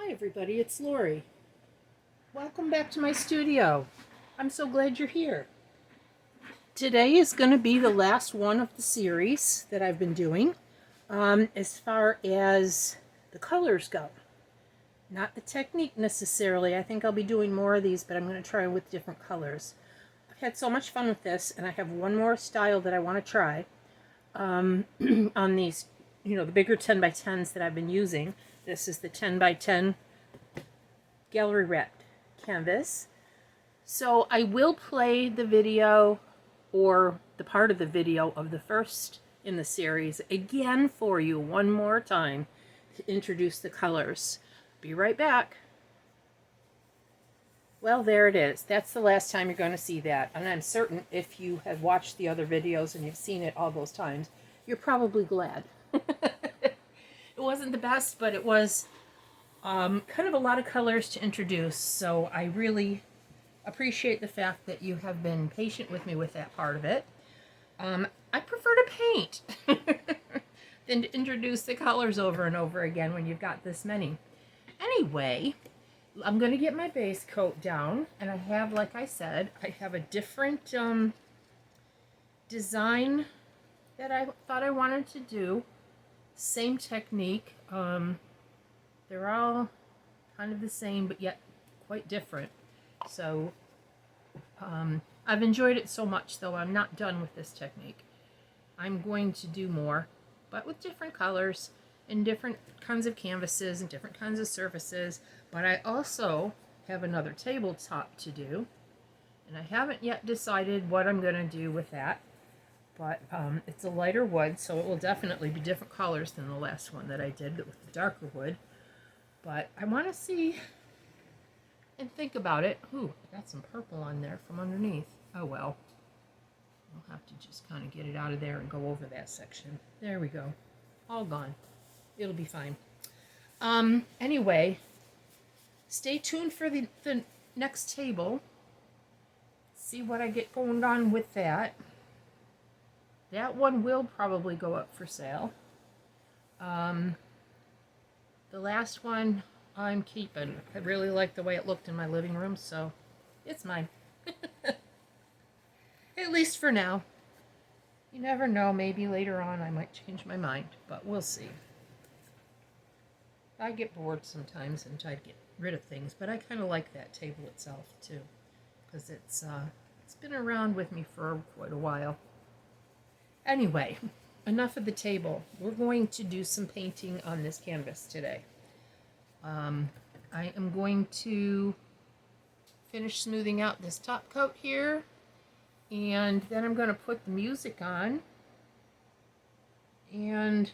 Hi everybody, it's Lori. Welcome back to my studio. I'm so glad you're here. Today is going to be the last one of the series that I've been doing as far as the colors go. Not the technique necessarily. I think I'll be doing more of these, but I'm going to try with different colors. I've had so much fun with this, and I have one more style that I want to try on these, the bigger 10 by 10s that I've been using. This is the 10 by 10 gallery wrapped canvas. So I will play the video or the part of the video of the first in the series again for you one more time to introduce the colors. Be right back. Well, there it is. That's the last time you're going to see that. And I'm certain if you have watched the other videos and you've seen it all those times, you're probably glad. It wasn't the best, but it was kind of a lot of colors to introduce. So I really appreciate the fact that you have been patient with me with that part of it. I prefer to paint than to introduce the colors over and over again when you've got this many. Anyway, I'm going to get my base coat down, and I have, like I said, I have a different design that I thought I wanted to do. Same technique. They're all kind of the same, but yet quite different. So I've enjoyed it so much, though I'm not done with this technique. I'm going to do more, but with different colors and different kinds of canvases and different kinds of surfaces. But I also have another tabletop to do, and I haven't yet decided what I'm going to do with that. But it's a lighter wood, so it will definitely be different colors than the last one that I did with the darker wood. But I want to see and think about it. Ooh, I got some purple on there from underneath. Oh well. I'll have to just kind of get it out of there and go over that section. There we go. All gone. It'll be fine. Anyway, stay tuned for the next table. See what I get going on with that. That one will probably go up for sale. The last one I'm keeping. I really like the way it looked in my living room, so it's mine. At least for now. You never know, maybe later on I might change my mind, but we'll see. I get bored sometimes and try to get rid of things, but I kind of like that table itself too, because it's been around with me for quite a while. Anyway, enough of the table. We're going to do some painting on this canvas today. I am going to finish smoothing out this top coat here, and then I'm going to put the music on, and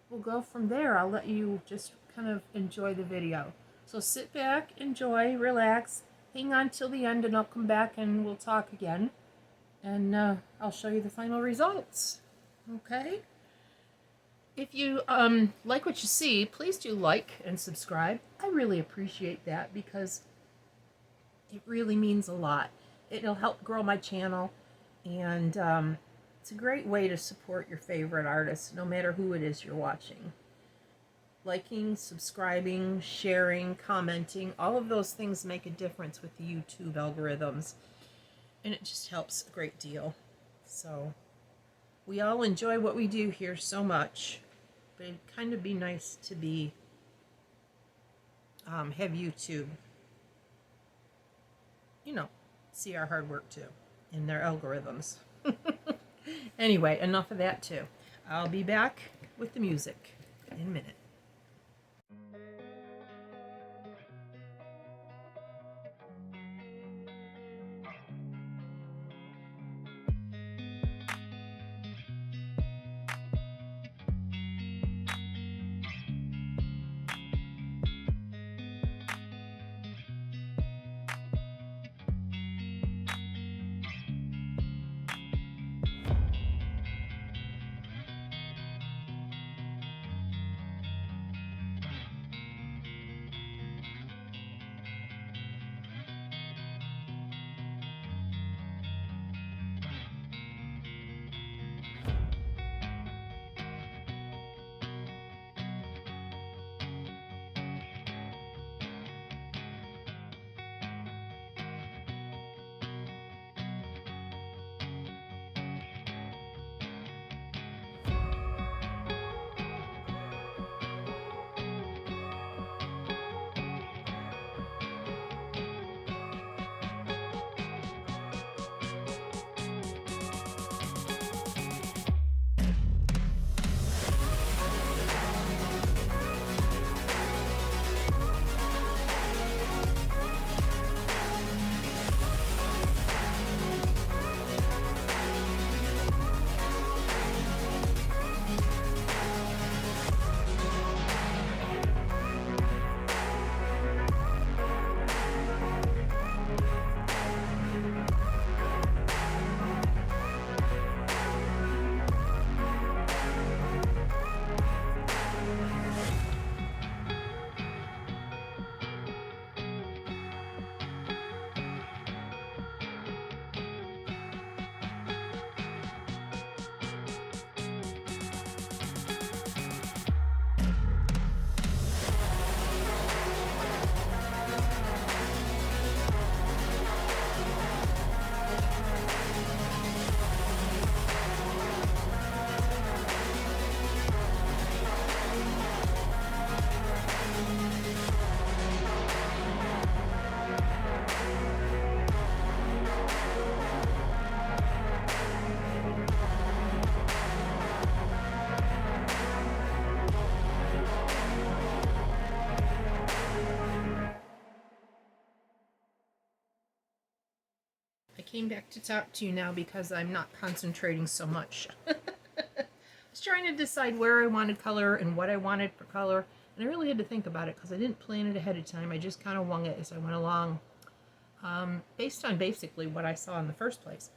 we'll go from there. I'll let you just kind of enjoy the video. So sit back, enjoy, relax, hang on till the end, and I'll come back and we'll talk again. And I'll show you the final results. Okay? If you like what you see, please do like and subscribe. I really appreciate that because it really means a lot. It'll help grow my channel, and it's a great way to support your favorite artists, no matter who it is you're watching. Liking, subscribing, sharing, commenting, all of those things make a difference with the YouTube algorithms. And it just helps a great deal. So we all enjoy what we do here so much, but it'd kind of be nice to be have YouTube, see our hard work too in their algorithms. Anyway, enough of that too. I'll be back with the music in a minute. came back to talk to you now because I'm not concentrating so much. I was trying to decide where I wanted color and what I wanted for color, and I really had to think about it because I didn't plan it ahead of time. I just kind of wung it as I went along, based on basically what I saw in the first place.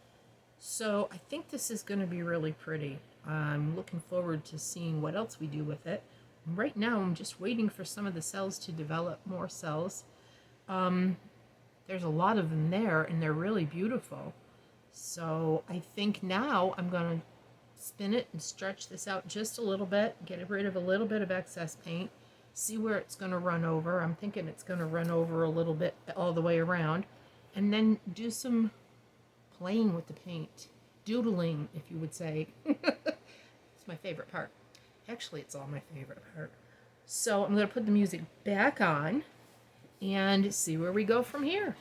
So I think this is going to be really pretty. I'm looking forward to seeing what else we do with it. Right now I'm just waiting for some of the cells to develop more cells. There's a lot of them there and they're really beautiful. So I think now I'm going to spin it and stretch this out just a little bit, get rid of a little bit of excess paint, see where it's going to run over. I'm thinking it's going to run over a little bit all the way around, and then do some playing with the paint, doodling, if you would say. It's my favorite part. Actually, it's all my favorite part. So I'm going to put the music back on and see where we go from here.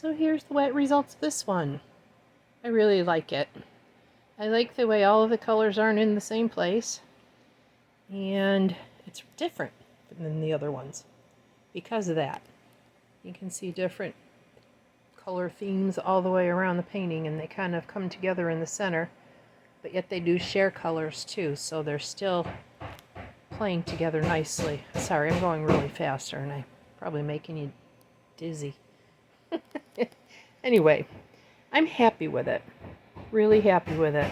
So here's the wet results of this one. I really like it. I like the way all of the colors aren't in the same place. And it's different than the other ones because of that. You can see different color themes all the way around the painting, and they kind of come together in the center, but yet they do share colors too, so they're still playing together nicely. Sorry, I'm going really fast, aren't I? Probably making you dizzy. Anyway, I'm happy with it. Really happy with it.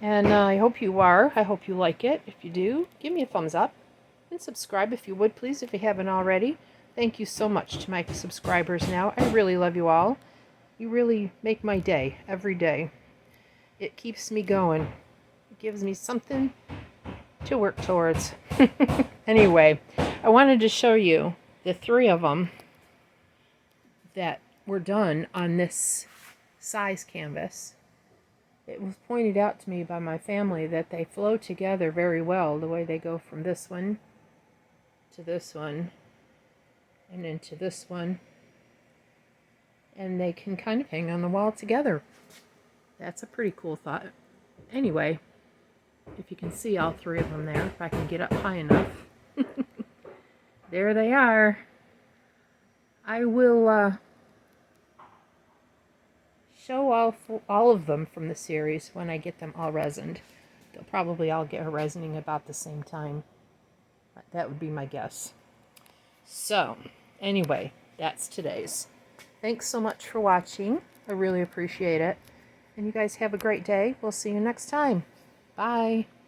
And I hope you are. I hope you like it. If you do, give me a thumbs up and subscribe if you would, please, if you haven't already. Thank you so much to my subscribers now. I really love you all. You really make my day every day. It keeps me going. It gives me something to work towards. Anyway, I wanted to show you the 3 of them that were done on this size canvas. It was pointed out to me by my family that they flow together very well, the way they go from this one to this one and into this one, and they can kind of hang on the wall together. That's a pretty cool thought. Anyway, if you can see all 3 of them there, if I can get up high enough. There they are. I will show all of them from the series when I get them all resined. They'll probably all get resining about the same time. That would be my guess. So, anyway, that's today's. Thanks so much for watching. I really appreciate it. And you guys have a great day. We'll see you next time. Bye.